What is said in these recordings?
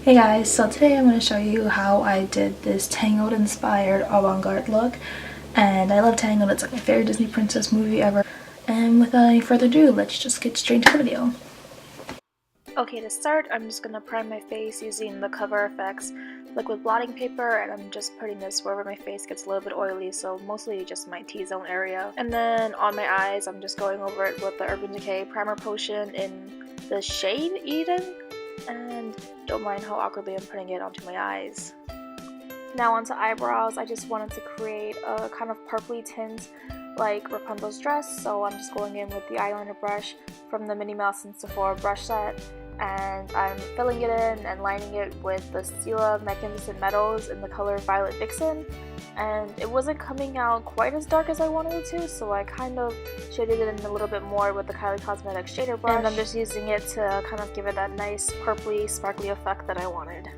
Hey guys, so today I'm going to show you how I did this Tangled inspired Avant Garde look, and I love Tangled. It's like my favorite Disney princess movie ever. And without any further ado, let's just get straight into the video. Okay, to start, I'm just going to prime my face using the Cover FX liquid blotting paper, and I'm just putting this wherever my face gets a little bit oily, so mostly just my T-zone area. And then on my eyes, I'm just going over it with the Urban Decay primer potion in the shade Eden, and don't mind how awkwardly I'm putting it onto my eyes. Now onto eyebrows. I just wanted to create a kind of purpley tint like Rapunzel's dress, so I'm just going in with the eyeliner brush from the Minnie Mouse and Sephora brush set, and I'm filling it in and lining it with the Stila Magnificent Metals in the color Violet Vixen. And it wasn't coming out quite as dark as I wanted it to, so I kind of shaded it in a little bit more with the Kylie Cosmetics shader brush, and I'm just using it to kind of give it that nice purpley sparkly effect that I wanted.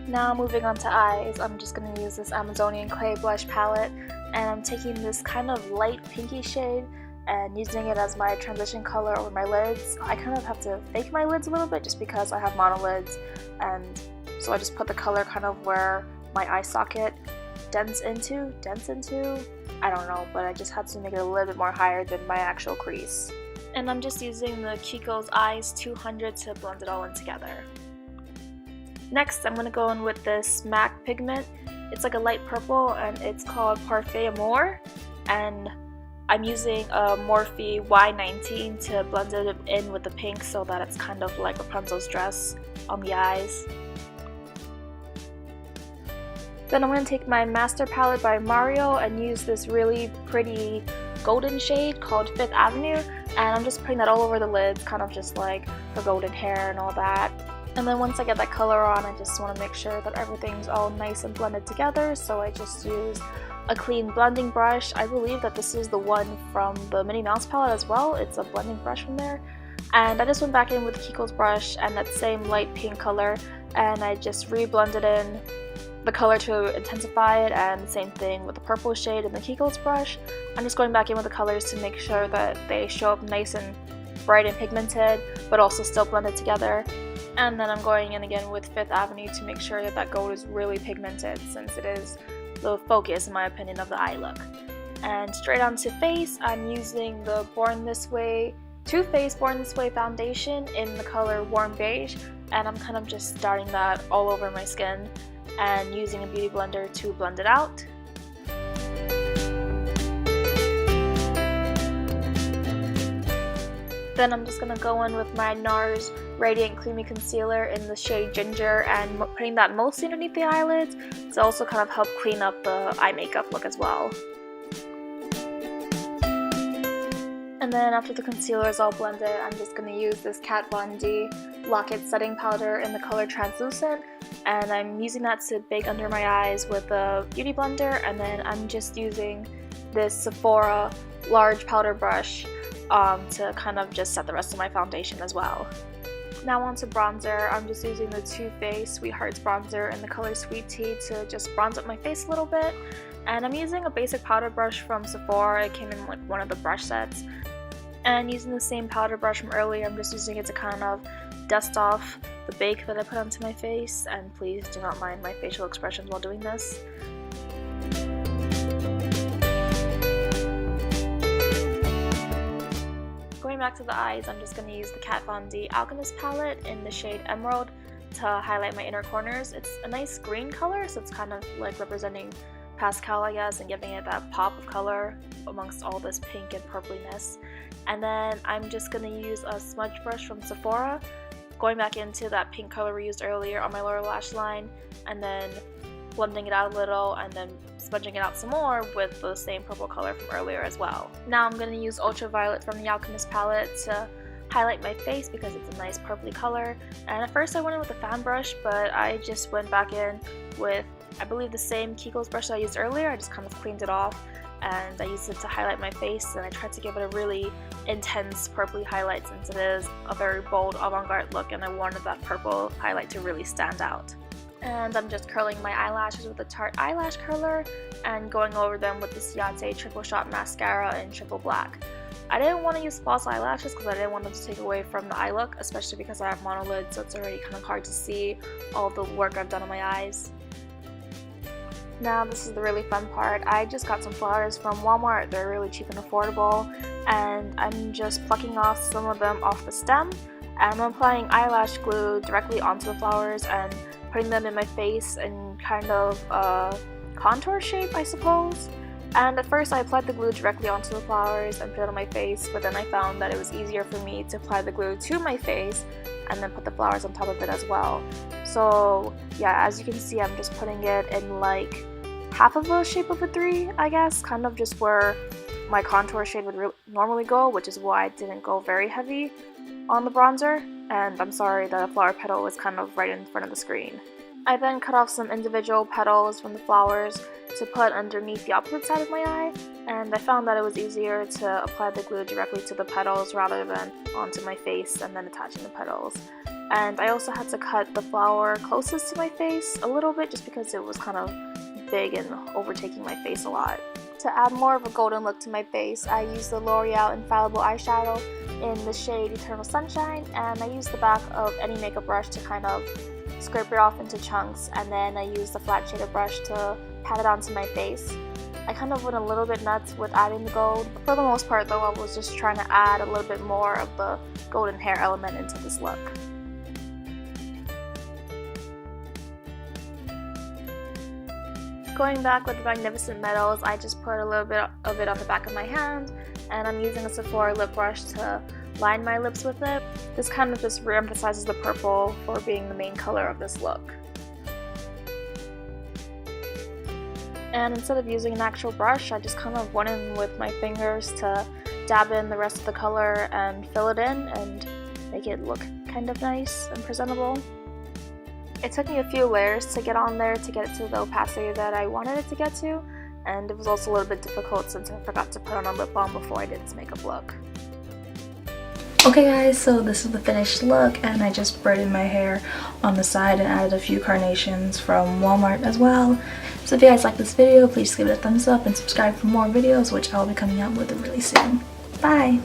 Now moving on to eyes, I'm just going to use this Amazonian Clay blush palette, and I'm taking this kind of light pinky shade and using it as my transition color over my lids. I kind of have to fake my lids a little bit just because I have monolids, and so I just put the color kind of where my eye socket dents into, I don't know, but I just had to make it a little bit more higher than my actual crease. And I'm just using the Kiko's Eyes 200 to blend it all in together. Next, I'm going to go in with this MAC pigment. It's like a light purple and it's called Parfait Amour, and I'm using a Morphe Y19 to blend it in with the pink so that it's kind of like Rapunzel's dress on the eyes. Then I'm going to take my Master Palette by Mario and use this really pretty golden shade called Fifth Avenue, and I'm just putting that all over the lids, kind of just like her golden hair and all that. And then once I get that color on, I just want to make sure that everything's all nice and blended together, so I just use a clean blending brush. I believe that this is the one from the Minnie Mouse palette as well. It's a blending brush from there. And I just went back in with the Kiko's brush and that same light pink color, and I just re-blended in the color to intensify it, and same thing with the purple shade in the Kiko's brush. I'm just going back in with the colors to make sure that they show up nice and bright and pigmented, but also still blended together. And then I'm going in again with Fifth Avenue to make sure that that gold is really pigmented, since it is the focus, in my opinion, of the eye look. And straight onto face, I'm using the Too Faced Born This Way foundation in the color Warm Beige, and I'm kind of just starting that all over my skin and using a beauty blender to blend it out. Then I'm just going to go in with my Nars Radiant Creamy Concealer in the shade Ginger and putting that mostly underneath the eyelids to also kind of help clean up the eye makeup look as well. And then after the concealer is all blended, I'm just going to use this Kat Von D Lock-It Setting Powder in the color Translucent, and I'm using that to bake under my eyes with a beauty blender, and then I'm just using this Sephora large powder brush to kind of just set the rest of my foundation as well. Now onto bronzer. I'm just using the Too Faced Sweethearts bronzer in the color Sweet Tea to just bronze up my face a little bit, and I'm using a basic powder brush from Sephora. It came in like one of the brush sets, and using the same powder brush from earlier, I'm just using it to kind of dust off the bake that I put onto my face, and please do not mind my facial expressions while doing this. Going back to the eyes, I'm just going to use the Kat Von D Alchemist palette in the shade Emerald to highlight my inner corners. It's a nice green color, so it's kind of like representing pastel, I guess, and giving it that pop of color amongst all this pink and purpliness. And then I'm just going to use a smudge brush from Sephora, going back into that pink color we used earlier on my lower lash line, and then blending it out a little and then smudging it out some more with the same purple color from earlier as well. Now I'm going to use Ultraviolet from the Alchemist palette to highlight my face because it's a nice purpley color. And at first I went in with a fan brush, but I just went back in with, I believe, the same Kiko's brush that I used earlier. I just kind of cleaned it off and I used it to highlight my face, and I tried to give it a really intense purpley highlight since it is a very bold avant-garde look, and I wanted that purple highlight to really stand out. And I'm just curling my eyelashes with the Tarte eyelash curler and going over them with the Ciate triple shot mascara in triple black. I didn't want to use false eyelashes because I didn't want them to take away from the eye look, especially because I have monolids, so it's already kind of hard to see all the work I've done on my eyes. Now this is the really fun part. I just got some flowers from Walmart. They're really cheap and affordable, and I'm just plucking off some of them off the stem, and I'm applying eyelash glue directly onto the flowers and putting them in my face in kind of a contour shape, I suppose. And at first I applied the glue directly onto the flowers and put it on my face, but then I found that it was easier for me to apply the glue to my face and then put the flowers on top of it as well. So yeah, as you can see, I'm just putting it in like half of the shape of a 3, I guess, kind of just where my contour shade would normally go, which is why I didn't go very heavy on the bronzer. And I'm sorry that the flower petal was kind of right in front of the screen. I then cut off some individual petals from the flowers to put underneath the opposite side of my eye, and I found that it was easier to apply the glue directly to the petals rather than onto my face and then attaching the petals. And I also had to cut the flower closest to my face a little bit just because it was kind of big and overtaking my face a lot. To add more of a golden look to my face, I used the L'Oreal Infallible eyeshadow in the shade Eternal Sunshine, and I used the back of any makeup brush to kind of scrape it off into chunks, and then I used the flat shader brush to pat it onto my face. I kind of went a little bit nuts with adding the gold. For the most part though, I was just trying to add a little bit more of the golden hair element into this look. Going back with the Magnificent Metals, I just put a little bit of it on the back of my hand, and I'm using a Sephora lip brush to line my lips with it. This kind of just re-emphasizes the purple for being the main color of this look. And instead of using an actual brush, I just kind of went in with my fingers to dab in the rest of the color and fill it in and make it look kind of nice and presentable. It took me a few layers to get on there to get it to the opacity that I wanted it to get to, and it was also a little bit difficult since I forgot to put on a lip balm before I did this makeup look. Okay guys, so this is the finished look, and I just braided my hair on the side and added a few carnations from Walmart as well. So if you guys like this video, please give it a thumbs up and subscribe for more videos, which I'll be coming out with really soon. Bye!